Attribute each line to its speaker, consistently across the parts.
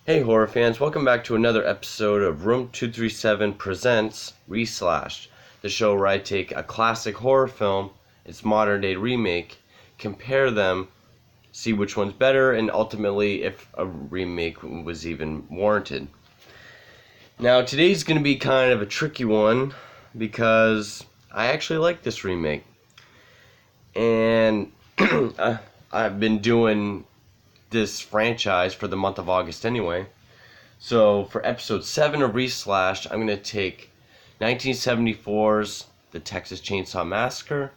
Speaker 1: Hey horror fans, welcome back to another episode of Room 237 Presents Reslashed, the show where I take a classic horror film, its modern day remake, compare them, see which one's better, and ultimately if a remake was even warranted. Now today's going to be kind of a tricky one because I actually like this remake. And I've been doing this franchise for the month of August anyway. So for episode 7 of Reslashed, I'm going to take 1974's The Texas Chainsaw Massacre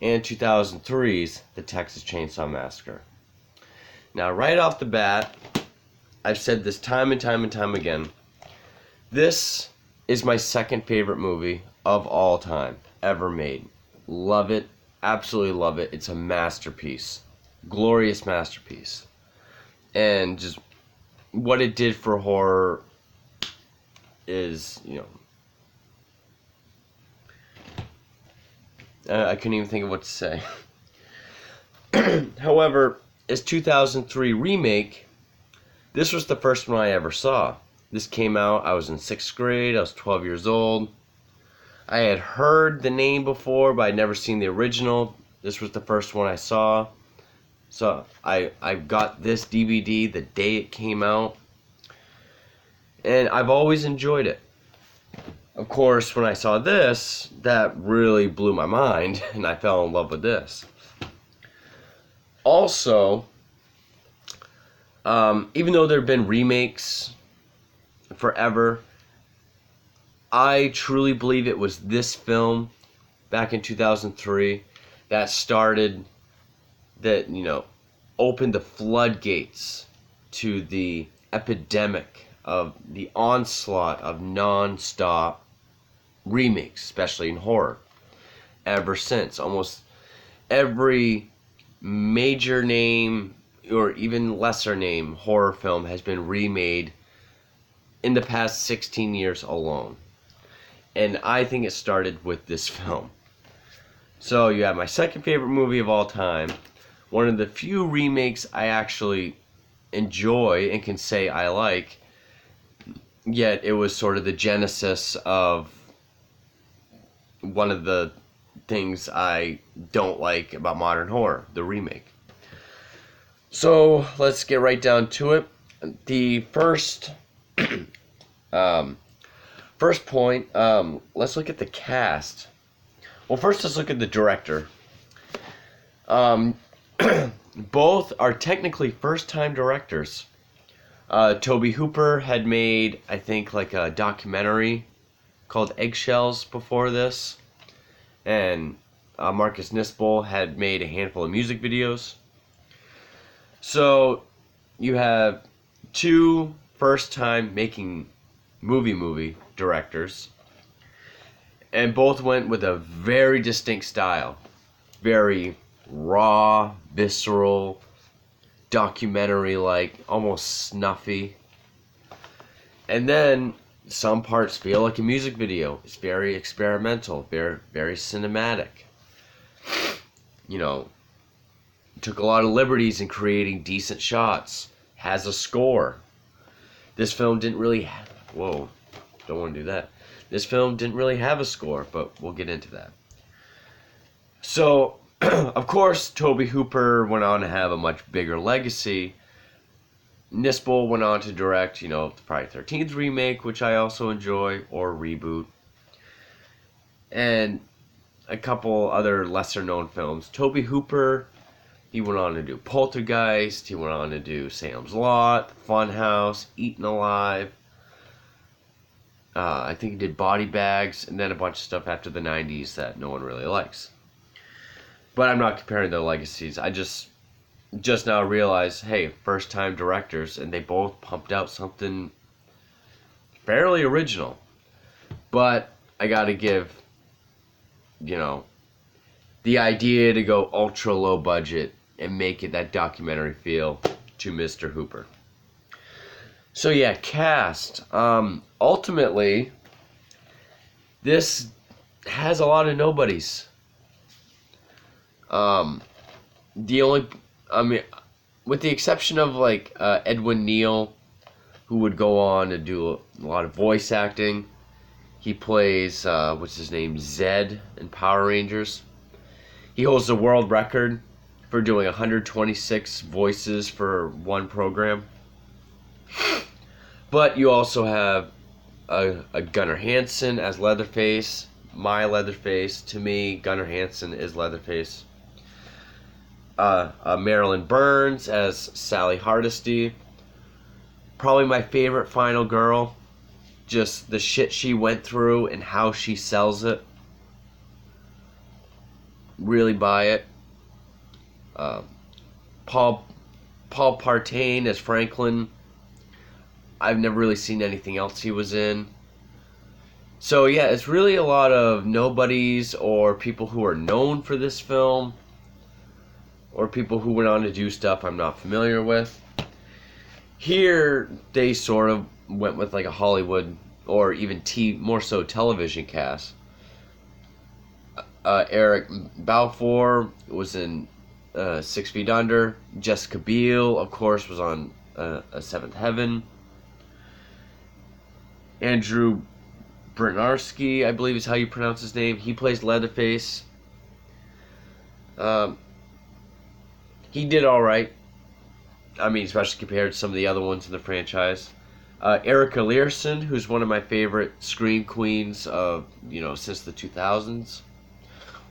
Speaker 1: and 2003's The Texas Chainsaw Massacre. Now right off the bat, I've said this time and time and time again, this is my second favorite movie of all time ever made. Love it, absolutely love it. It's a masterpiece. Glorious masterpiece. And just what it did for horror is, I couldn't even think of what to say. However, as 2003 remake, this was the first one I ever saw. This came out, I was in 6th grade, I was 12 years old. I had heard the name before, but I'd never seen the original. This was the first one I saw. So I got this DVD the day it came out, and I've always enjoyed it. Of course, when I saw this, that really blew my mind, and I fell in love with this. Also, even though there have been remakes forever, I truly believe it was this film back in 2003 that started, that, opened the floodgates to the epidemic of the onslaught of non-stop remakes, especially in horror. Ever since, almost every major name or even lesser name horror film has been remade in the past 16 years alone. And I think it started with this film. So you have my second favorite movie of all time, one of the few remakes I actually enjoy and can say I like, yet it was sort of the genesis of one of the things I don't like about modern horror, the remake. So let's get right down to it. The first point, let's look at the cast. Well, first let's look at the director. Both are technically first-time directors. Tobe Hooper had made, I think, like a documentary called Eggshells before this. And Marcus Nispel had made a handful of music videos. So you have two first-time making movie directors. And both went with a very distinct style. Very raw, visceral, documentary-like, almost snuffy. And then some parts feel like a music video. It's very experimental, very cinematic. Took a lot of liberties in creating decent shots. Has a score. This film didn't really don't want to do that. This film didn't really have a score, but we'll get into that. So, of course, Tobe Hooper went on to have a much bigger legacy. Nispel went on to direct, the Friday the 13th remake, which I also enjoy, or reboot, and a couple other lesser-known films. Tobe Hooper, he went on to do Poltergeist, he went on to do Salem's Lot, Funhouse, Eaten Alive. I think he did Body Bags, and then a bunch of stuff after the 90s that no one really likes. But I'm not comparing their legacies. I just now realized, hey, first-time directors, and they both pumped out something fairly original. But I gotta give, the idea to go ultra low budget and make it that documentary feel to Mr. Hooper. So yeah, cast. Ultimately, this has a lot of nobodies. With the exception of Edwin Neal, who would go on to do a lot of voice acting. He plays, what's his name, Zed in Power Rangers. He holds the world record for doing 126 voices for one program. But you also have a Gunnar Hansen as Leatherface. My Leatherface. To me, Gunnar Hansen is Leatherface. Marilyn Burns as Sally Hardesty. Probably my favorite final girl. Just the shit she went through and how she sells it. Really buy it. Paul Partain as Franklin. I've never really seen anything else he was in. So yeah, it's really a lot of nobodies or people who are known for this film, or people who went on to do stuff I'm not familiar with. Here, they sort of went with like a Hollywood or even more so television cast. Eric Balfour was in 6 Feet Under. Jessica Biel, of course, was on A Seventh Heaven. Andrew Bryniarski, I believe is how you pronounce his name. He plays Leatherface. He did all right. I mean, especially compared to some of the other ones in the franchise. Erica Learson, who's one of my favorite scream queens of, since the 2000s.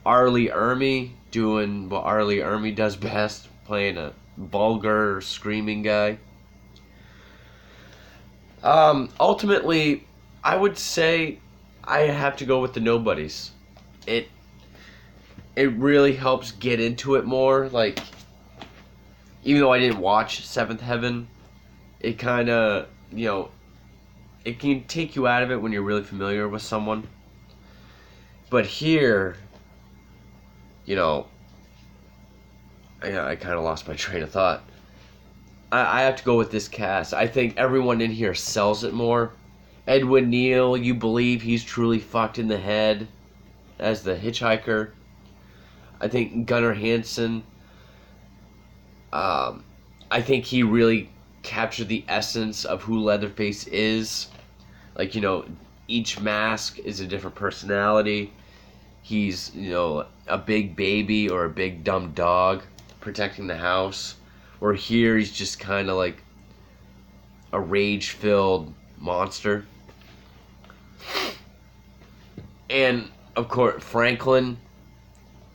Speaker 1: Arlie Ermy, doing what Arlie Ermy does best, playing a vulgar, screaming guy. Ultimately, I would say I have to go with the nobodies. It really helps get into it more. Like, even though I didn't watch Seventh Heaven, it kind of, it can take you out of it when you're really familiar with someone. But here, I kind of lost my train of thought. I have to go with this cast. I think everyone in here sells it more. Edwin Neal, you believe he's truly fucked in the head as the hitchhiker. I think Gunnar Hansen, I think he really captured the essence of who Leatherface is. Like, each mask is a different personality. He's, a big baby or a big dumb dog protecting the house. Or here he's just kind of like a rage-filled monster. And, of course, Franklin,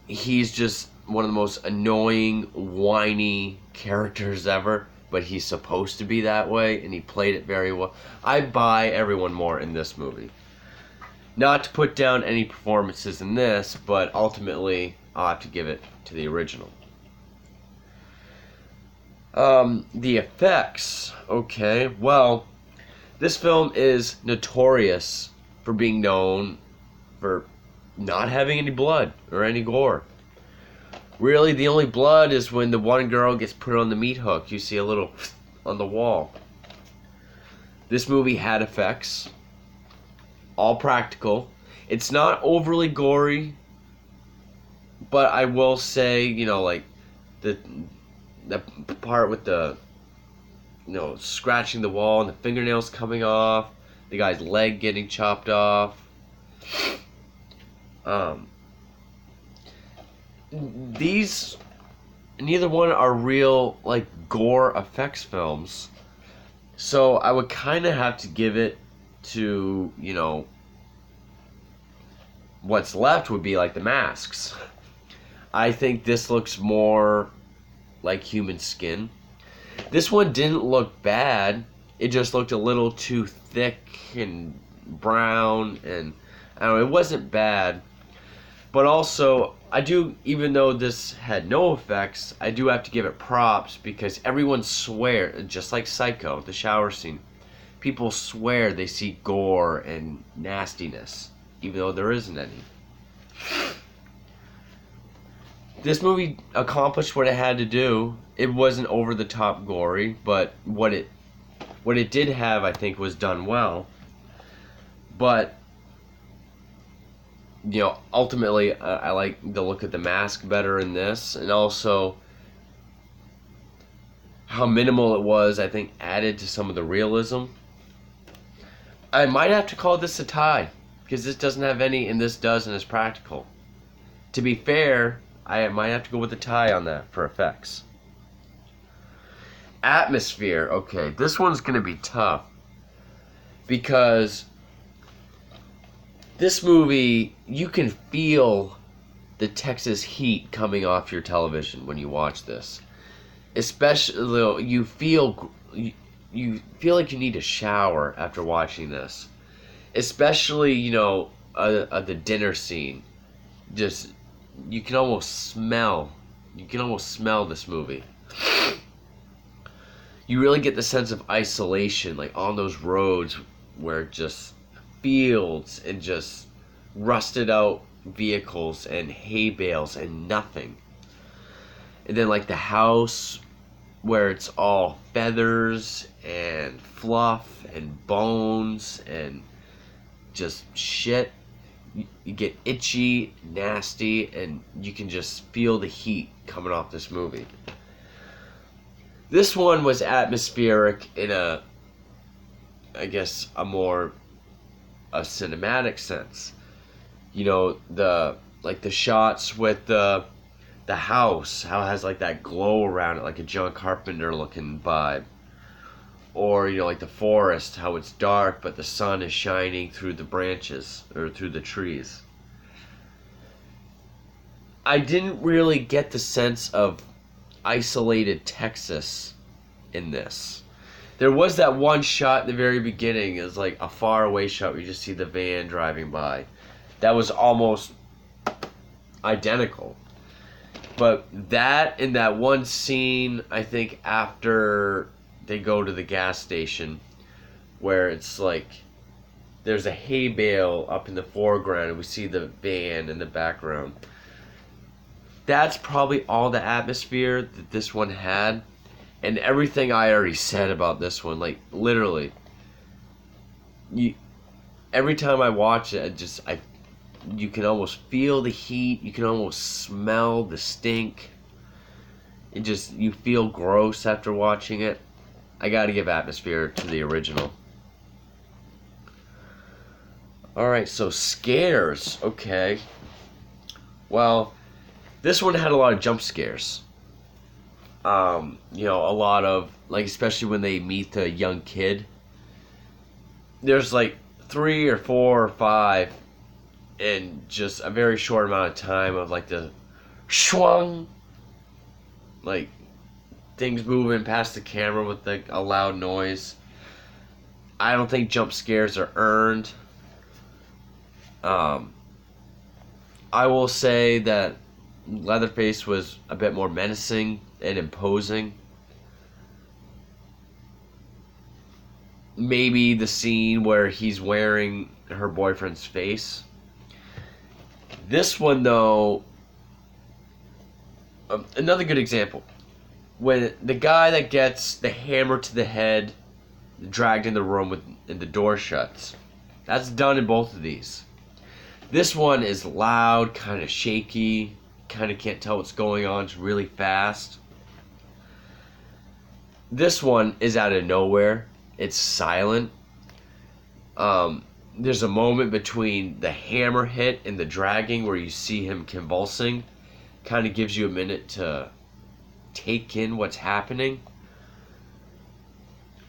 Speaker 1: he's just one of the most annoying, whiny characters ever. But he's supposed to be that way, and he played it very well. I buy everyone more in this movie. Not to put down any performances in this, but ultimately, I'll have to give it to the original. The effects. Okay, well, this film is notorious for being known for not having any blood or any gore. Really, the only blood is when the one girl gets put on the meat hook. You see a little on the wall. This movie had effects. All practical. It's not overly gory. But I will say, like, the part with the, scratching the wall and the fingernails coming off. The guy's leg getting chopped off. These, neither one are real, like, gore effects films. So I would kind of have to give it to, what's left would be like the masks. I think this looks more like human skin. This one didn't look bad. It just looked a little too thick and brown, and I don't know, it wasn't bad. But also, I do, even though this had no effects, I do have to give it props because everyone swears, just like Psycho, the shower scene, people swear they see gore and nastiness, even though there isn't any. This movie accomplished what it had to do. It wasn't over the top gory, but what it did have, I think, was done well. But ultimately, I like the look of the mask better in this, and also how minimal it was, I think, added to some of the realism. I might have to call this a tie, because this doesn't have any, and this does, and it's practical. To be fair, I might have to go with a tie on that for effects. Atmosphere, okay, this one's going to be tough, because this movie, you can feel the Texas heat coming off your television when you watch this. Especially, you feel like you need a shower after watching this. Especially, the dinner scene. Just, you can almost smell this movie. You really get the sense of isolation, like on those roads where just fields and just rusted out vehicles and hay bales and nothing. And then like the house where it's all feathers and fluff and bones and just shit. You get itchy, nasty, and you can just feel the heat coming off this movie. This one was atmospheric in a more cinematic sense. The shots with the house, how it has like that glow around it, like a John Carpenter looking vibe. Or, like the forest, how it's dark, but the sun is shining through the branches, or through the trees. I didn't really get the sense of isolated Texas in this. There was that one shot in the very beginning, it was like a far away shot where you just see the van driving by. That was almost identical. But that, in that one scene, I think after they go to the gas station, where it's like there's a hay bale up in the foreground and we see the van in the background. That's probably all the atmosphere that this one had. And everything I already said about this one, like literally, every time I watch it, you can almost feel the heat, you can almost smell the stink. You feel gross after watching it. I gotta give atmosphere to the original. Alright, so scares. Okay. Well, this one had a lot of jump scares. A lot of, like, especially when they meet the young kid. There's like 3 or 4 or 5 in just a very short amount of time of like the schwung, like things moving past the camera with like a loud noise. I don't think jump scares are earned. I will say that Leatherface was a bit more menacing and imposing. Maybe the scene where he's wearing her boyfriend's face. This one, though, another good example. When the guy that gets the hammer to the head dragged in the room and the door shuts. That's done in both of these. This one is loud, kind of shaky, kind of can't tell what's going on, it's really fast. This one is out of nowhere. It's silent. There's a moment between the hammer hit and the dragging where you see him convulsing. Kind of gives you a minute to take in what's happening.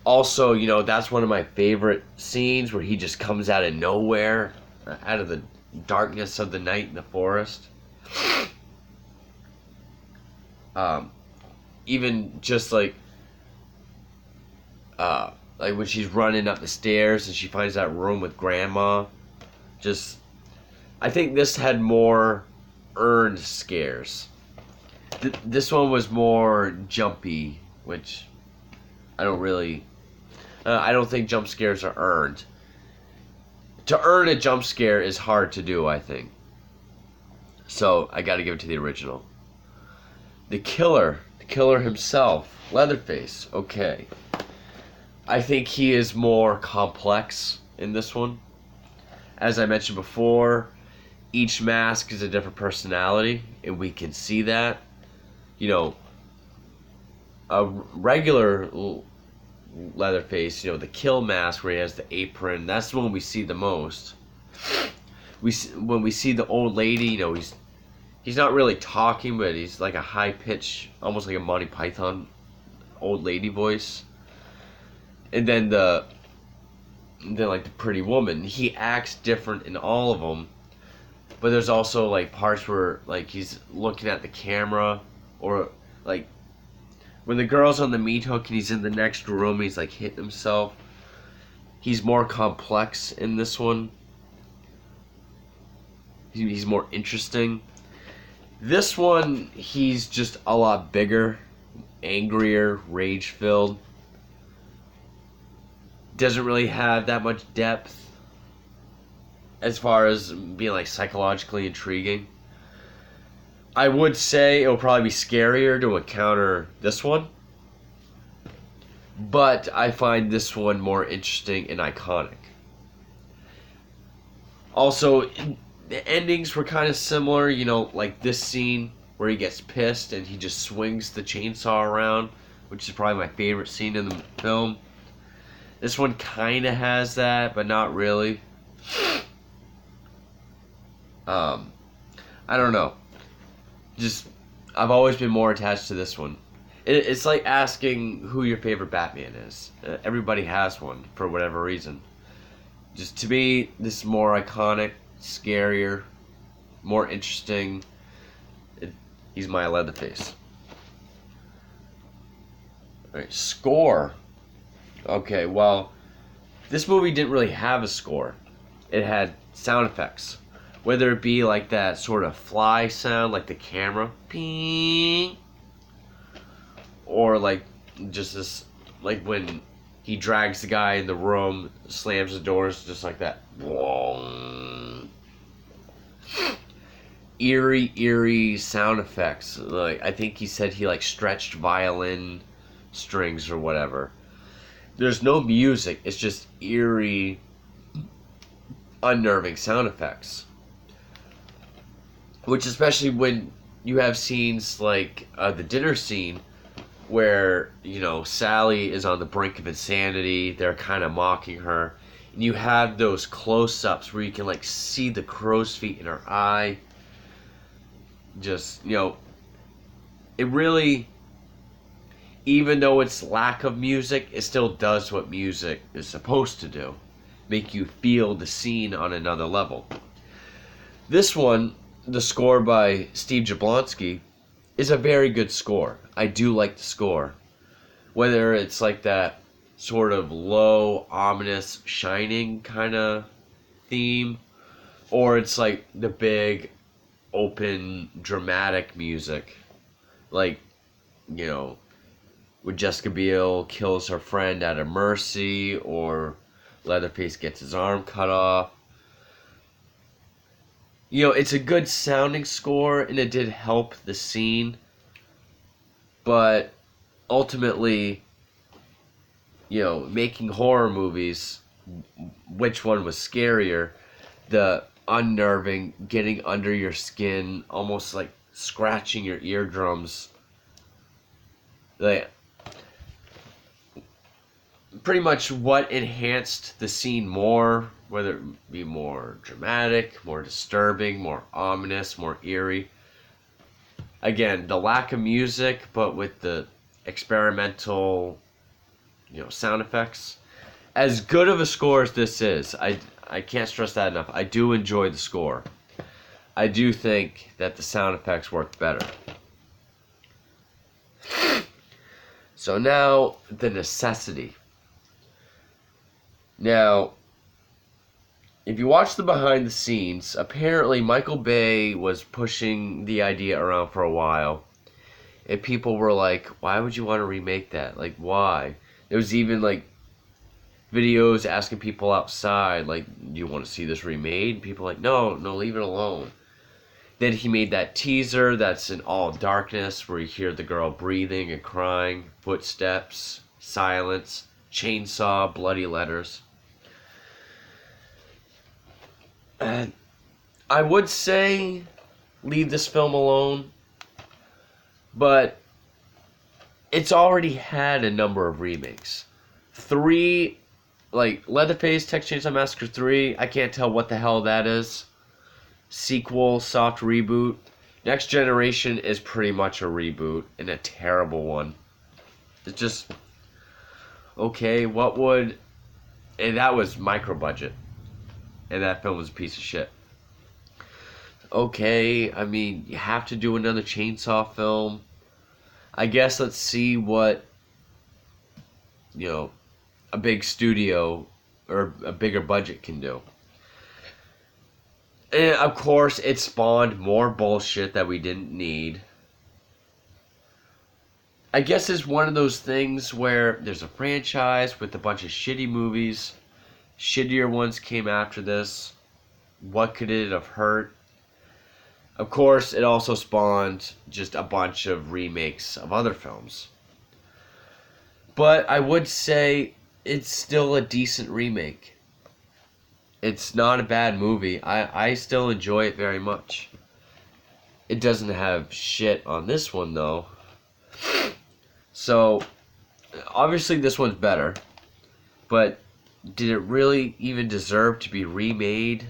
Speaker 1: Also, that's one of my favorite scenes where he just comes out of nowhere, out of the darkness of the night in the forest. Even just like when she's running up the stairs and she finds that room with grandma. I think this had more earned scares. This one was more jumpy, which I don't think jump scares are earned. To earn a jump scare is hard to do, I think. So I gotta give it to the original. The killer himself, Leatherface, okay. I think he is more complex in this one. As I mentioned before, each mask is a different personality, and we can see that. a regular Leatherface, the kill mask where he has the apron. That's the one we see the most. When we see the old lady, he's not really talking, but he's like a high pitch, almost like a Monty Python old lady voice. And then like the pretty woman, he acts different in all of them. But there's also like parts where like he's looking at the camera, or like when the girl's on the meat hook and he's in the next room, he's like hitting himself. He's more complex in this one. He's more interesting. This one, he's just a lot bigger, angrier, rage-filled. Doesn't really have that much depth as far as being like psychologically intriguing. I would say it will probably be scarier to encounter this one, but I find this one more interesting and iconic. Also, the endings were kind of similar, like this scene where he gets pissed and he just swings the chainsaw around, which is probably my favorite scene in the film. This one kind of has that, but not really. I don't know. Just, I've always been more attached to this one. It's like asking who your favorite Batman is. Everybody has one for whatever reason. Just to me, this is more iconic, scarier, more interesting. He's my Leatherface. Alright, score. Okay, well, this movie didn't really have a score. It had sound effects. Whether it be like that sort of fly sound, like the camera, ping, or like just this, like when he drags the guy in the room, slams the doors, just like that. Eerie sound effects. Like I think he said he like stretched violin strings or whatever. There's no music. It's just eerie, unnerving sound effects. Which, especially when you have scenes like the dinner scene where, Sally is on the brink of insanity. They're kind of mocking her. And you have those close-ups where you can, like, see the crow's feet in her eye. Just, it really, even though it's lack of music, it still does what music is supposed to do. Make you feel the scene on another level. This one, the score by Steve Jablonsky, is a very good score. I do like the score. Whether it's like that sort of low, ominous, shining kind of theme, or it's like the big, open, dramatic music. Like, when Jessica Biel kills her friend out of mercy, or Leatherface gets his arm cut off. It's a good sounding score, and it did help the scene. But ultimately, making horror movies, which one was scarier? The unnerving, getting under your skin, almost like scratching your eardrums. Like, pretty much what enhanced the scene more, whether it be more dramatic, more disturbing, more ominous, more eerie. Again, the lack of music, but with the experimental, sound effects. As good of a score as this is, I can't stress that enough. I do enjoy the score. I do think that the sound effects work better. So now, the necessity. Now, if you watch the behind the scenes, apparently Michael Bay was pushing the idea around for a while. And people were like, why would you want to remake that? Like, why? There was even, like, videos asking people outside, like, do you want to see this remade? And people were like, no, leave it alone. Then he made that teaser that's in all darkness, where you hear the girl breathing and crying, footsteps, silence, chainsaw, bloody letters. And I would say leave this film alone, but it's already had a number of remakes. 3, like Leatherface, Texas Chainsaw Massacre 3, I can't tell what the hell that is. Sequel, soft reboot. Next Generation is pretty much a reboot, and a terrible one. It's just, okay, what would... And that was micro budget. And that film was a piece of shit. Okay, I mean, you have to do another Chainsaw film. I guess let's see what, a big studio or a bigger budget can do. And of course, it spawned more bullshit that we didn't need. I guess it's one of those things where there's a franchise with a bunch of shitty movies. Shittier ones came after this. What could it have hurt? Of course, it also spawned just a bunch of remakes of other films. But I would say it's still a decent remake. It's not a bad movie. I still enjoy it very much. It doesn't have shit on this one, though. So, obviously this one's better. But did it really even deserve to be remade?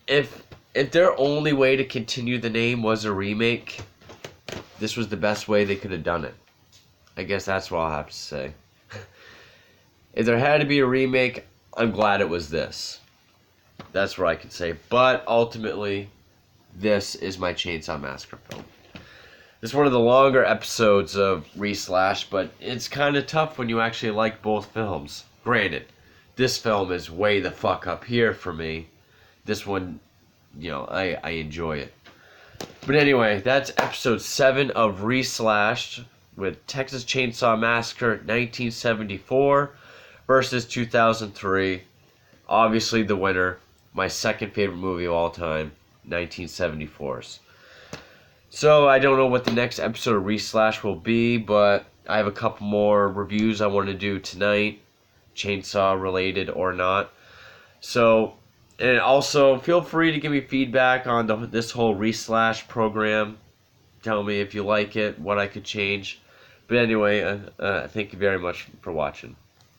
Speaker 1: If their only way to continue the name was a remake, this was the best way they could have done it. I guess that's what I'll have to say. If there had to be a remake, I'm glad it was this. That's what I can say. But ultimately, this is my Chainsaw Massacre film. This is one of the longer episodes of Reslash, but it's kind of tough when you actually like both films. Granted, this film is way the fuck up here for me. This one, I enjoy it. But anyway, that's episode 7 of Reslashed with Texas Chainsaw Massacre 1974 versus 2003. Obviously the winner, my second favorite movie of all time, 1974's. So I don't know what the next episode of Reslash will be, but I have a couple more reviews I want to do tonight, chainsaw related or not. So, and also feel free to give me feedback on this whole Reslash program. Tell me if you like it, what I could change. But anyway, thank you very much for watching.